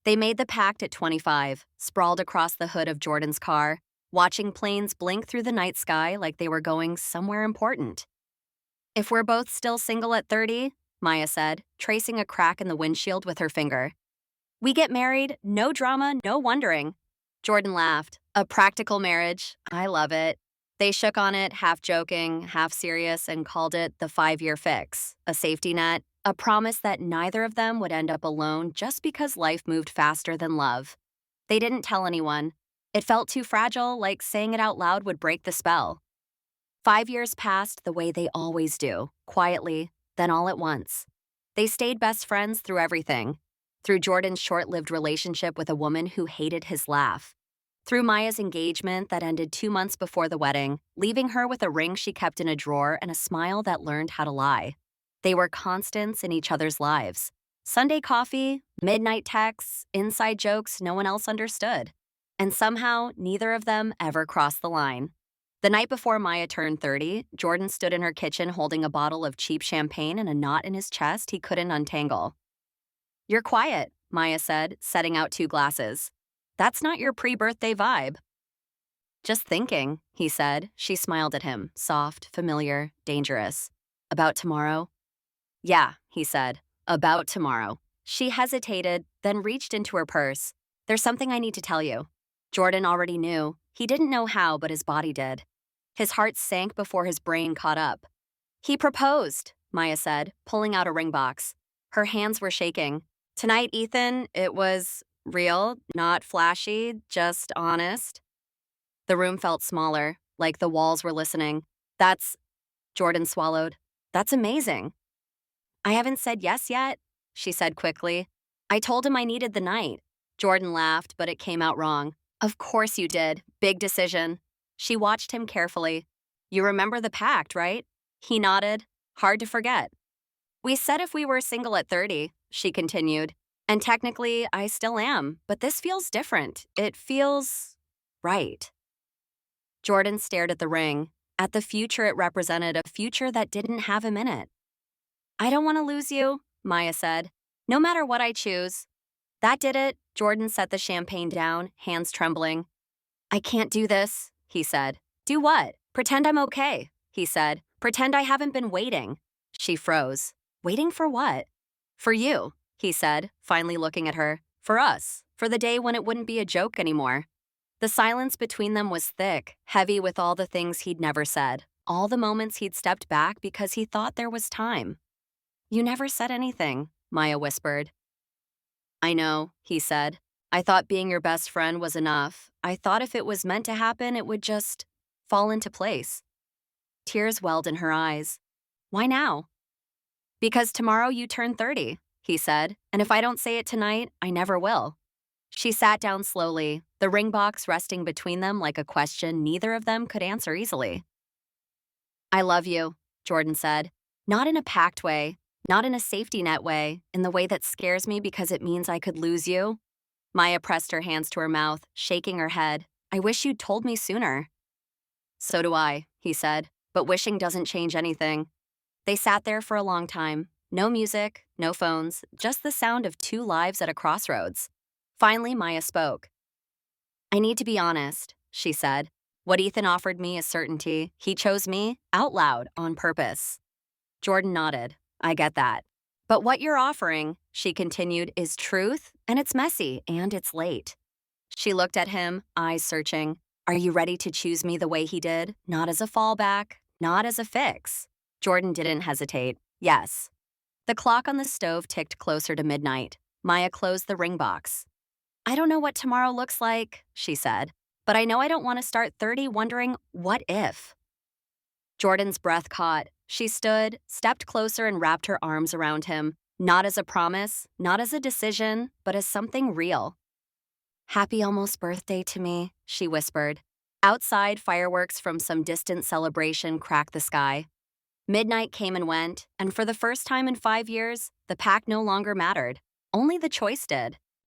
They made the pact at 25, sprawled across the hood of Jordan's car, watching planes blink through the night sky like they were going somewhere important. If we're both still single at 30, Maya said, tracing a crack in the windshield with her finger. We get married, no drama, no wondering. Jordan laughed. A practical marriage. I love it. They shook on it, half joking, half serious, and called it the 5-year fix, a safety net, a promise that neither of them would end up alone just because life moved faster than love. They didn't tell anyone. It felt too fragile, like saying it out loud would break the spell. 5 years passed the way they always do, quietly, then all at once. They stayed best friends through everything. Through Jordan's short-lived relationship with a woman who hated his laugh. Through Maya's engagement that ended 2 months before the wedding, leaving her with a ring she kept in a drawer and a smile that learned how to lie. They were constants in each other's lives. Sunday coffee, midnight texts, inside jokes no one else understood. And somehow, neither of them ever crossed the line. The night before Maya turned 30, Jordan stood in her kitchen holding a bottle of cheap champagne and a knot in his chest he couldn't untangle. You're quiet, Maya said, setting out 2 glasses. That's not your pre-birthday vibe. Just thinking, he said. She smiled at him, soft, familiar, dangerous. About tomorrow? Yeah, he said. About tomorrow. She hesitated, then reached into her purse. There's something I need to tell you. Jordan already knew. He didn't know how, but his body did. His heart sank before his brain caught up. He proposed, Maya said, pulling out a ring box. Her hands were shaking. Tonight, Ethan, it was real, not flashy, just honest. The room felt smaller, like the walls were listening. Jordan swallowed. That's amazing. I haven't said yes yet, she said quickly. I told him I needed the night. Jordan laughed, but it came out wrong. Of course you did. Big decision. She watched him carefully. You remember the pact, right? He nodded. Hard to forget. We said if we were single at 30, she continued. And technically, I still am, but this feels different. It feels right. Jordan stared at the ring, at the future it represented, a future that didn't have him in it. I don't want to lose you, Maya said. No matter what I choose. That did it. Jordan set the champagne down, hands trembling. I can't do this, he said. Do what? Pretend I'm okay, he said. Pretend I haven't been waiting. She froze. Waiting for what? For you, he said, finally looking at her. For us. For the day when it wouldn't be a joke anymore. The silence between them was thick, heavy with all the things he'd never said, all the moments he'd stepped back because he thought there was time. You never said anything, Maya whispered. I know, he said. I thought being your best friend was enough. I thought if it was meant to happen, it would just fall into place. Tears welled in her eyes. Why now? Because tomorrow you turn 30, he said, and if I don't say it tonight, I never will. She sat down slowly, the ring box resting between them like a question neither of them could answer easily. I love you, Jordan said. Not in a pact way, not in a safety net way, in the way that scares me because it means I could lose you. Maya pressed her hands to her mouth, shaking her head. I wish you'd told me sooner. So do I, he said, but wishing doesn't change anything. They sat there for a long time. No music, no phones, just the sound of 2 lives at a crossroads. Finally, Maya spoke. I need to be honest, she said. What Ethan offered me is certainty. He chose me, out loud, on purpose. Jordan nodded. I get that. But what you're offering, she continued, is truth, and it's messy, and it's late. She looked at him, eyes searching. Are you ready to choose me the way he did? Not as a fallback, not as a fix. Jordan didn't hesitate. Yes. The clock on the stove ticked closer to midnight. Maya closed the ring box. I don't know what tomorrow looks like, she said, but I know I don't want to start 30 wondering, what if? Jordan's breath caught. She stood, stepped closer and wrapped her arms around him, not as a promise, not as a decision, but as something real. Happy almost birthday to me, she whispered. Outside, fireworks from some distant celebration cracked the sky. Midnight came and went, and for the first time in 5 years, the pact no longer mattered. Only the choice did.